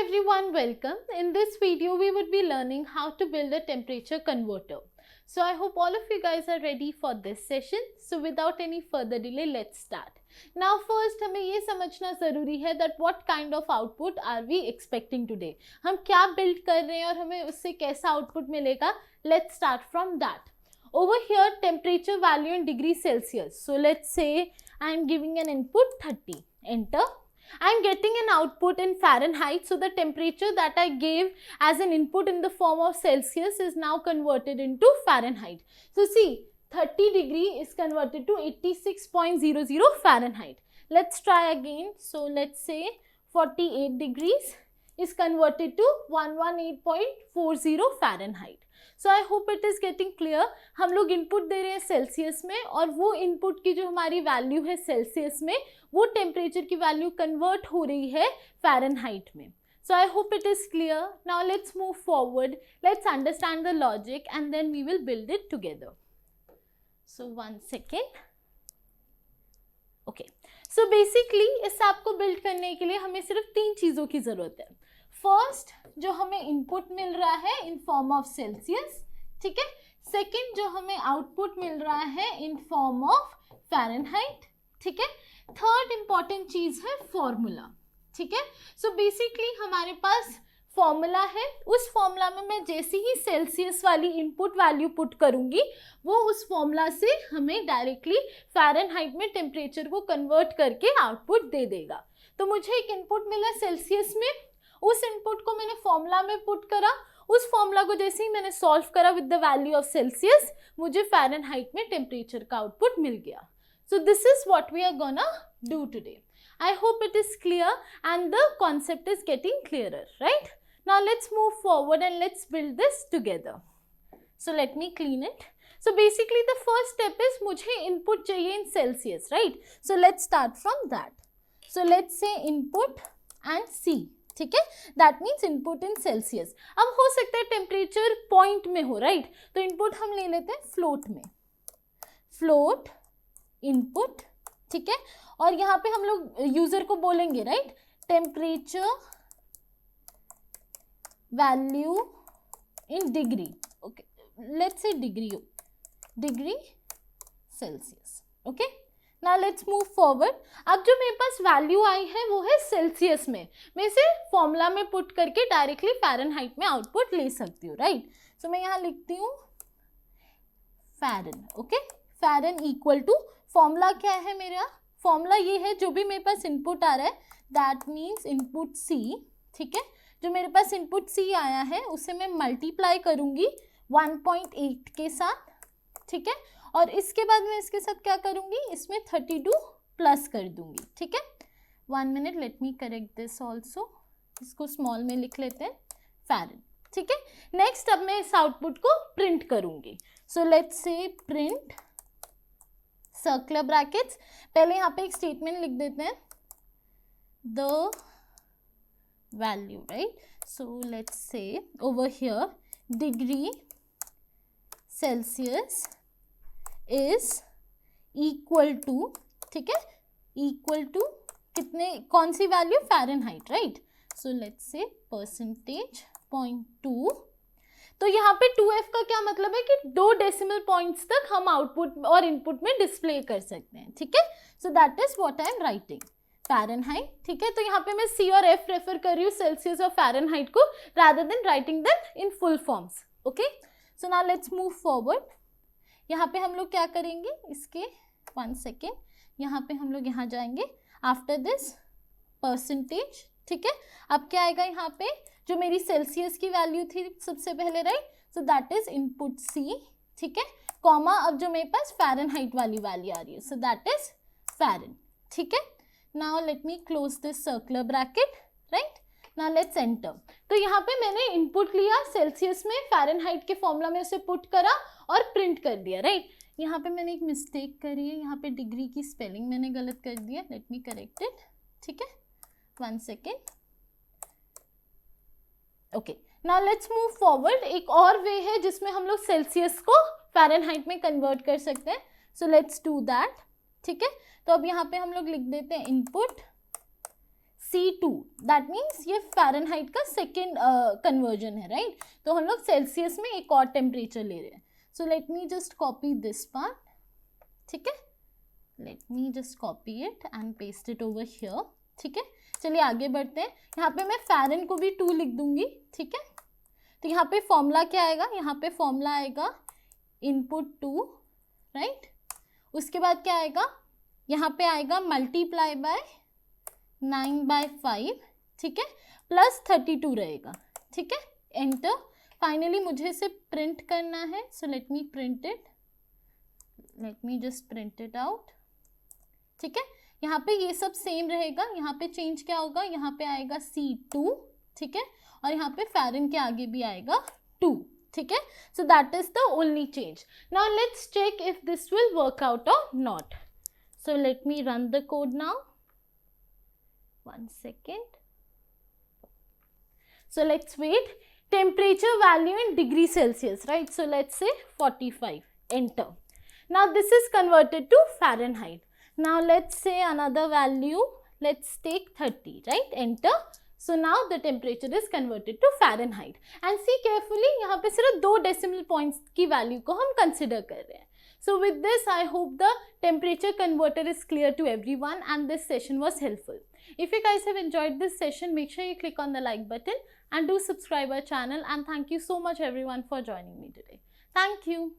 everyone, welcome. In this video we would be learning how to build a temperature converter. So I hope all of you guys are ready for this session. So without any further delay, let's start. Now first हमें ये समझना ज़रूरी है that what kind of output are we expecting today. हम क्या build कर रहे हैं और हमें उससे कैसा output मिलेगा. Let's start from that. Over here temperature value in degree Celsius. So let's say I am giving an input 30. Enter. I am getting an output in Fahrenheit, so the temperature that I gave as an input in the form of Celsius is now converted into Fahrenheit. So see, 30 degree is converted to 86.00 Fahrenheit. Let's try again. So let's say 48 degrees is converted to 118.40 Fahrenheit. So I hope it is getting clear. हम लोग input दे रहे हैं Celsius में और वो input की जो हमारी वैल्यू है सेल्सियस में वो टेम्परेचर की वैल्यू कन्वर्ट हो रही है फ़ारेनहाइट में. So I hope it is clear. Now let's move forward. Let's understand the logic and then we will build it together. So one second. Okay. So basically इस आपको build करने के लिए हमें सिर्फ 3 चीज़ों की ज़रूरत है. फर्स्ट जो हमें इनपुट मिल रहा है इन फॉर्म ऑफ सेल्सियस, ठीक है. सेकंड जो हमें आउटपुट मिल रहा है इन फॉर्म ऑफ फ़ारेनहाइट, ठीक है. थर्ड इंपॉर्टेंट चीज़ है फॉर्मूला, ठीक है. सो बेसिकली हमारे पास फॉर्मूला है. उस फॉर्मूला में मैं जैसे ही सेल्सियस वाली इनपुट वैल्यू पुट करूंगी वो उस फॉर्मूला से हमें डायरेक्टली फ़ारेनहाइट में टेम्परेचर को कन्वर्ट करके आउटपुट दे देगा. तो मुझे एक इनपुट मिला सेल्सियस में, उस इनपुट को मैंने फॉर्मूला में पुट करा, उस फॉर्मूला को जैसे ही मैंने सॉल्व करा with the value of Celsius मुझे फ़ारेनहाइट में टेम्परेचर का आउटपुट मिल गया. So this is what we are gonna do today. I hope it is clear and the concept is getting clearer, right? Now let's move forward and let's build this together. So let me clean it. So basically the first step is मुझे input चाहिए in Celsius, right? So let's start from that. So let's say input and C. ठीक है, that means input in Celsius. अब हो सकता है temperature point में हो, राइट? तो इनपुट हम ले लेते हैं फ्लोट में, फ्लोट इनपुट, ठीक है. और यहाँ पे हम लोग यूजर को बोलेंगे, right, temperature value in degree. Okay, let's say degree Celsius. Okay, now let's move forward. अब जो मेरे पास वैल्यू आई है वो है सेल्सियस में. मैं इसे फॉर्मूला में पुट करके डायरेक्टली फ़ारेनहाइट में आउटपुट ले सकती हूँ, राइट. सो मैं यहाँ लिखती हूँ फ़ारेन. ओके, फ़ारेन इक्वल टू फॉर्मूला क्या है मेरा? फॉर्मूला ये है जो भी मेरे पास इनपुट आ रहा है दैट मीन्स इनपुट सी, ठीक है. जो मेरे पास इनपुट सी आया है उसे मैं मल्टीप्लाई करूँगी 1.8 के साथ, ठीक है. और इसके बाद मैं इसके साथ क्या करूँगी, इसमें 32 प्लस कर दूँगी, ठीक है. 1 minute, let me correct this also. इसको स्मॉल में लिख लेते हैं फ़ारेन, ठीक है. नेक्स्ट अब मैं इस आउटपुट को प्रिंट करूँगी. So let's say print circular brackets. पहले यहाँ पे एक स्टेटमेंट लिख देते हैं the value, right. So let's say over here degree Celsius is equal to, ठीक है, इक्वल टू कितने, कौन सी value? Fahrenheit, right. So let's say percentage 0.2. तो यहाँ पे 2f का क्या मतलब है कि 2 डेसिमल पॉइंट्स तक हम आउटपुट और इनपुट में डिस्प्ले कर सकते हैं, ठीक है. So that is what I am writing Fahrenheit, ठीक है. तो यहाँ पे मैं C और F रेफर कर रही हूँ सेल्सियस और फ़ारेनहाइट को rather than writing that in full forms. Okay, so now let's move forward. यहाँ पे हम लोग क्या करेंगे, इसके 1 सेकेंड, यहाँ पे हम लोग यहाँ जाएंगे. आफ्टर दिस परसेंटेज, ठीक है. अब क्या आएगा यहाँ पे, जो मेरी सेल्सियस की वैल्यू थी सबसे पहले, right. So that is input C, ठीक है, कॉमा अब जो मेरे पास फ़ारेनहाइट वाली वैल्यू आ रही है, सो दैट इज फ़ारेन, ठीक है. Now let me close this circular bracket, right. Now let's enter. तो यहाँ पे मैंने इनपुट लिया सेल्सियस में, फ़ारेनहाइट के फॉर्मूला में उसे पुट करा और प्रिंट कर दिया, राइट. यहाँ पे मैंने एक मिस्टेक करी है, यहाँ पे डिग्री की स्पेलिंग मैंने गलत कर दिया. लेट मी करेक्ट इट, ठीक है. 1 second. Okay, now let's move forward. एक और वे है जिसमें हम लोग सेल्सियस को फ़ारेनहाइट में कन्वर्ट कर सकते हैं. सो लेट्स डू दैट, ठीक है. तो अब यहाँ पे हम लोग लिख देते हैं इनपुट C2, दैट मीन्स ये फ़ारेनहाइट का सेकेंड कन्वर्जन है, राइट? तो हम लोग सेल्सियस में एक और टेम्परेचर ले रहे हैं. सो let me just copy this part. ठीक है, let me just copy it and paste it over here. ठीक है, चलिए आगे बढ़ते हैं. यहाँ पे मैं फ़ारेन को भी 2 लिख दूंगी. ठीक है, तो यहाँ पे फॉर्मूला क्या आएगा? यहाँ पे फॉर्मूला आएगा इनपुट 2, राइट? उसके बाद क्या आएगा? यहाँ पे आएगा मल्टीप्लाई बाय 9/5. ठीक है, प्लस 32 रहेगा. ठीक है, एंटर. फाइनली मुझे इसे प्रिंट करना है. सो let me print it. Let me just print it out. ठीक है, यहाँ पे ये सब सेम रहेगा. यहाँ पे चेंज क्या होगा? यहाँ पे आएगा C2. ठीक है, और यहाँ पे फ़ारेन के आगे भी आएगा 2. ठीक है, so that is the only change. Now let's check if this will work out और not. So let me run the code now. 1 second. So let's wait. Temperature value in degree Celsius, right? So let's say 45. Enter. Now this is converted to Fahrenheit. Now let's say another value. Let's take 30, right? Enter. So now the temperature is converted to Fahrenheit. And see carefully, यहाँ पे सिर्फ 2 decimal points की value को हम consider कर रहे हैं. So with this, I hope the temperature converter is clear to everyone and this session was helpful. If you guys have enjoyed this session, make sure you click on the like button and do subscribe our channel, and thank you so much everyone for joining me today. Thank you.